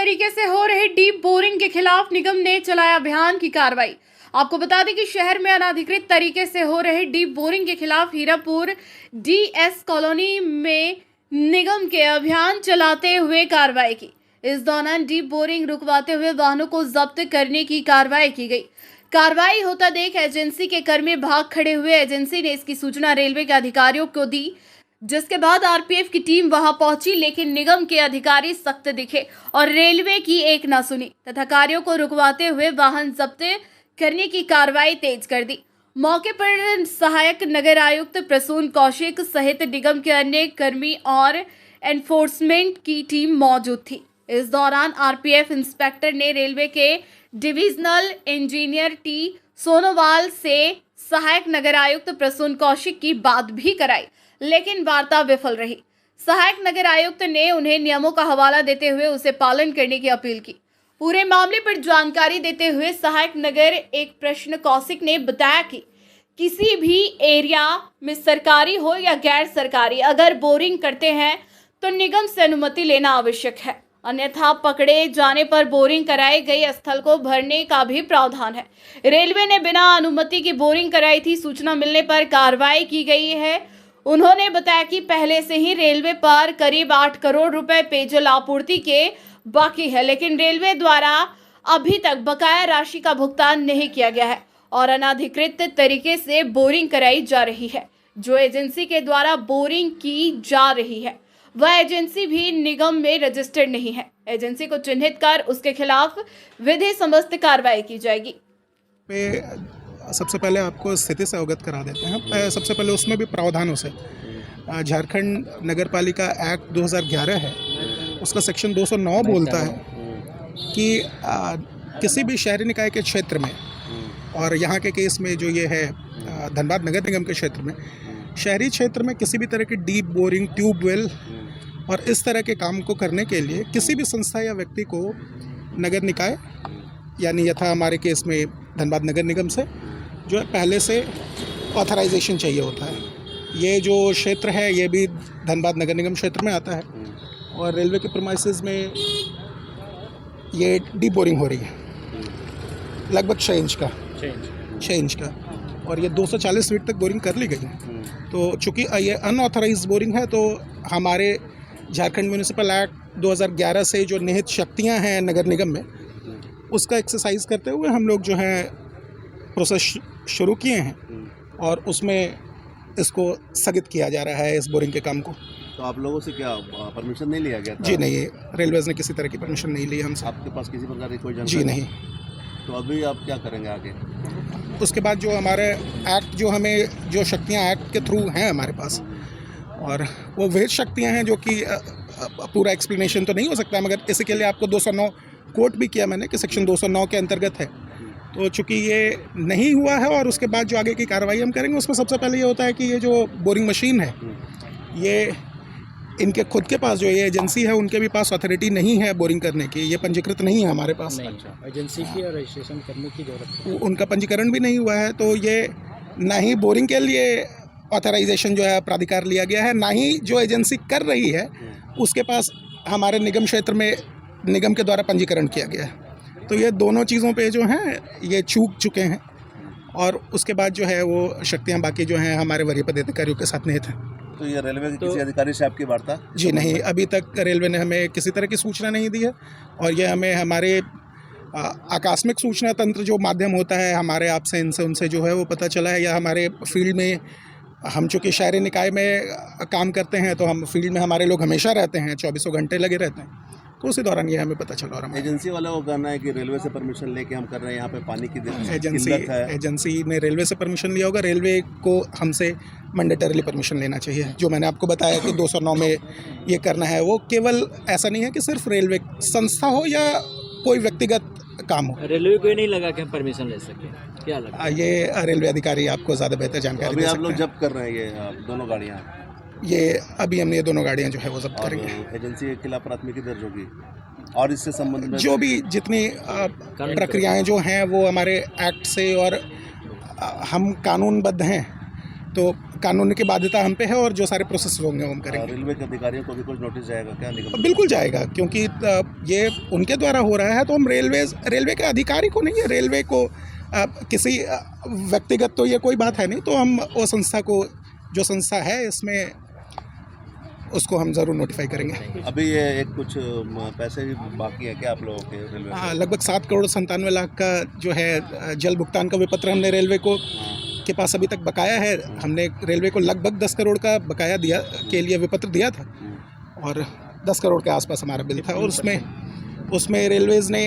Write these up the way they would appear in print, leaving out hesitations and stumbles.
तरीके से हो रहे डीप बोरिंग के खिलाफ निगम ने चलाया अभियान की कार्रवाई। आपको बता दें कि शहर में अनाधिकृत तरीके से हो रहे डीप बोरिंग के खिलाफ हीरापुर डीएस कॉलोनी में निगम के अभियान चलाते हुए कार्रवाई की। इस दौरान डीप बोरिंग रुकवाते हुए वाहनों को जब्त करने की कार्रवाई की गई। कार्रवाई होता देख एजेंसी के कर्मी भाग खड़े हुए। एजेंसी ने इसकी सूचना रेलवे के अधिकारियों को दी, जिसके बाद आरपीएफ की टीम वहां पहुंची, लेकिन निगम के अधिकारी सख्त दिखे और रेलवे की एक न सुनी तथा कार्यों को रुकवाते हुए वाहन जब्त करने की कार्रवाई तेज कर दी। मौके पर सहायक नगर आयुक्त प्रसून कौशिक सहित निगम के अन्य कर्मी और एनफोर्समेंट की टीम मौजूद थी। इस दौरान आरपीएफ इंस्पेक्टर ने रेलवे के डिविजनल इंजीनियर टी सोनोवाल से सहायक नगर आयुक्त प्रसून कौशिक की बात भी कराई, लेकिन वार्ता विफल रही। सहायक नगर आयुक्त ने उन्हें नियमों का हवाला देते हुए उसे पालन करने की अपील की। पूरे मामले पर जानकारी देते हुए सहायक नगर एक प्रश्न कौशिक ने बताया कि किसी भी एरिया में सरकारी हो या गैर सरकारी, अगर बोरिंग करते हैं तो निगम से अनुमति लेना आवश्यक है, अन्यथा पकड़े जाने पर बोरिंग कराए गए स्थल को भरने का भी प्रावधान है। रेलवे ने बिना अनुमति की बोरिंग कराई थी। सूचना मिलने पर कार्रवाई की गई है। उन्होंने बताया कि पहले से ही रेलवे पर करीब 8 करोड़ रुपए पेयजल आपूर्ति के बाकी है, लेकिन रेलवे द्वारा अभी तक बकाया राशि का भुगतान नहीं किया गया है और अनाधिकृत तरीके से बोरिंग कराई जा रही है। जो एजेंसी के द्वारा बोरिंग की जा रही है वह एजेंसी भी निगम में रजिस्टर्ड नहीं है। एजेंसी को चिन्हित कर उसके खिलाफ विधि समस्त कार्रवाई की जाएगी। सबसे पहले आपको स्थिति से अवगत करा देते हैं। सबसे पहले उसमें भी प्रावधानों से झारखंड नगर पालिका एक्ट 2011 है, उसका सेक्शन 209 बोलता है कि किसी भी शहरी निकाय के क्षेत्र में, और यहाँ के केस में जो ये है धनबाद नगर निगम के क्षेत्र में, शहरी क्षेत्र में किसी भी तरह की डीप बोरिंग, ट्यूबवेल और इस तरह के काम को करने के लिए किसी भी संस्था या व्यक्ति को नगर निकाय यानी यथा हमारे केस में धनबाद नगर निगम से जो है पहले से ऑथराइजेशन चाहिए होता है। ये जो क्षेत्र है ये भी धनबाद नगर निगम क्षेत्र में आता है और रेलवे के प्रीमाइसेस में ये डीप बोरिंग हो रही है, लगभग 6 इंच का और ये 240 फीट तक बोरिंग कर ली गई है। तो चूँकि ये अनऑथराइज बोरिंग है तो हमारे झारखंड म्यूनिसिपल एक्ट 2011 से जो निहित शक्तियाँ हैं नगर निगम में, उसका एक्सरसाइज करते हुए हम लोग जो है प्रोसेस शुरू किए हैं और उसमें इसको स्थगित किया जा रहा है, इस बोरिंग के काम को। तो आप लोगों से क्या परमिशन नहीं लिया गया था? जी नहीं, रेलवेज़ ने किसी तरह की परमिशन नहीं ली हमसे। आपके पास किसी प्रकार की कोई जानकारी? जी नहीं। तो अभी आप क्या करेंगे आगे? उसके बाद जो हमारे एक्ट, जो हमें जो शक्तियाँ एक्ट के थ्रू हैं हमारे पास, और वो वह शक्तियाँ हैं जो कि पूरा एक्सप्लेनेशन तो नहीं हो सकता, मगर इसी के लिए आपको 209 कोट भी किया मैंने कि सेक्शन 209 के अंतर्गत है। तो चूँकि ये नहीं हुआ है और उसके बाद जो आगे की कार्रवाई हम करेंगे उसमें सबसे पहले ये होता है कि ये जो बोरिंग मशीन है, ये इनके खुद के पास जो ये एजेंसी है उनके भी पास अथॉरिटी नहीं है बोरिंग करने की, ये पंजीकृत नहीं है हमारे पास। एजेंसी की और रजिस्ट्रेशन करने की जरूरत है, उनका पंजीकरण भी नहीं हुआ है, तो ये ना ही बोरिंग के लिए ऑथराइजेशन जो है प्राधिकार लिया गया है, ना ही जो एजेंसी कर रही है उसके पास हमारे निगम क्षेत्र में निगम के द्वारा पंजीकरण किया गया है। तो ये दोनों चीज़ों पे जो हैं ये चूक चुके हैं और उसके बाद जो है वो शक्तियाँ बाकी जो हैं हमारे वरीय पदाधिकारियों के साथ निहित हैं। तो ये रेलवे के किसी अधिकारी से आपकी वार्ता? जी नहीं, अभी तक रेलवे ने हमें किसी तरह की सूचना नहीं दी है और ये हमें हमारे आकस्मिक सूचना तंत्र जो माध्यम होता है हमारे आपसे, इनसे उनसे जो है वो पता चला है, या हमारे फील्ड में हम चूँकि शहरी निकाय में काम करते हैं तो हम फील्ड में हमारे लोग हमेशा रहते हैं, 24 घंटे लगे रहते हैं, तो उसी दौरान ये हमें पता चला। और एजेंसी वालों को कहना है कि रेलवे से परमिशन लेके हम कर रहे हैं, यहाँ पे पानी की एजेंसी ने रेलवे से परमिशन लिया होगा, रेलवे को हमसे मैंडेटरीली परमिशन लेना चाहिए। जो मैंने आपको बताया कि 209 में ये करना है, वो केवल ऐसा नहीं है कि सिर्फ रेलवे संस्था हो या कोई व्यक्तिगत काम हो। रेलवे को नहीं लगा कि हम परमिशन ले सकें, क्या लगा? ये रेलवे अधिकारी आपको ज़्यादा बेहतर जानकारी अभी दे आप सकते लोग हैं। जब्त कर रहे हैं ये दोनों गाड़ियाँ? ये अभी हमने ये दोनों गाड़ियाँ जो है वो जब्त करेंगे। एजेंसी के खिलाफ प्राथमिकी दर्ज होगी और इससे संबंधित जो भी जितनी प्रक्रियाएं जो हैं वो हमारे एक्ट से और हम कानूनबद्ध हैं, तो कानून की बाध्यता हम पे है और जो सारे प्रोसेस होंगे वो हम करेंगे। रेलवे के अधिकारियों को भी कुछ नोटिस जाएगा क्या निगम? बिल्कुल जाएगा, क्योंकि ये उनके द्वारा हो रहा है, तो हम रेलवे के अधिकारी को नहीं है, रेलवे को किसी व्यक्तिगत तो ये कोई बात है नहीं, तो हम वो संस्था को, जो संस्था है इसमें, उसको हम ज़रूर नोटिफाई करेंगे। अभी ये एक कुछ पैसे भी बाकी है क्या आप लोगों के रेलवे में? लगभग 7,97,00,000 का जो है जल भुगतान का विपत्र हमने रेलवे को के पास अभी तक बकाया है। हमने रेलवे को लगभग 10 करोड़ का बकाया दिया के लिए विपत्र दिया था और 10 करोड़ के आसपास हमारा बिल था, और उसमें रेलवेज़ ने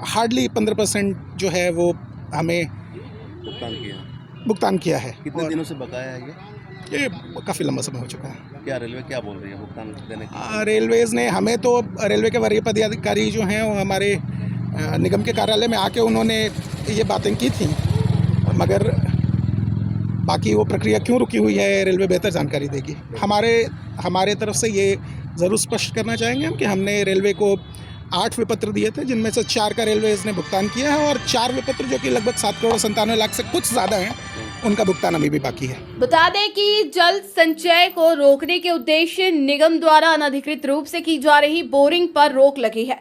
हार्डली 15% जो है वो हमें भुगतान किया है। कितने दिनों से बकाया है ये काफ़ी लंबा समय हो चुका है। क्या रेलवे क्या बोल रही है भुगतान देने की? रेलवेज़ ने हमें तो, रेलवे के वरीय पदाधिकारी जो हैं वो हमारे निगम के कार्यालय में आके उन्होंने ये बातें की थी, मगर बाकी वो प्रक्रिया क्यों रुकी हुई है रेलवे बेहतर जानकारी देगी। हमारे तरफ से ये ज़रूर स्पष्ट करना चाहेंगे हम कि हमने रेलवे को 8 विपत्र दिए थे, जिनमें से 4 का रेलवेज़ ने भुगतान किया है, और 4 विपत्र जो कि लगभग 7,97,00,000 से कुछ ज़्यादा हैं, उनका भुगतान अभी भी बाकी है। बता दें कि जल संचय को रोकने के उद्देश्य निगम द्वारा अनधिकृत रूप से की जा रही बोरिंग पर रोक लगी है।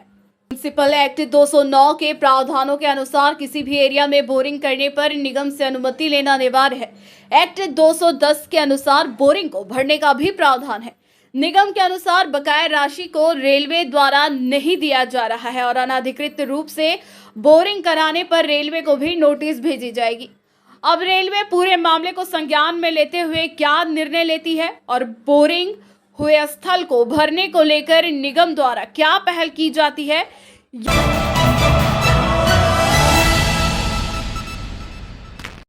म्युनिसिपल एक्ट 209 के प्रावधानों के अनुसार किसी भी एरिया में बोरिंग करने पर निगम से अनुमति लेना अनिवार्य है। एक्ट 210 के अनुसार बोरिंग को भरने का भी प्रावधान है। निगम के अनुसार बकाया राशि को रेलवे द्वारा नहीं दिया जा रहा है और अनधिकृत रूप से बोरिंग कराने पर रेलवे को भी नोटिस भेजी जाएगी। अब रेलवे पूरे मामले को संज्ञान में लेते हुए क्या निर्णय लेती है और बोरिंग हुए स्थल को भरने को लेकर निगम द्वारा क्या पहल की जाती है,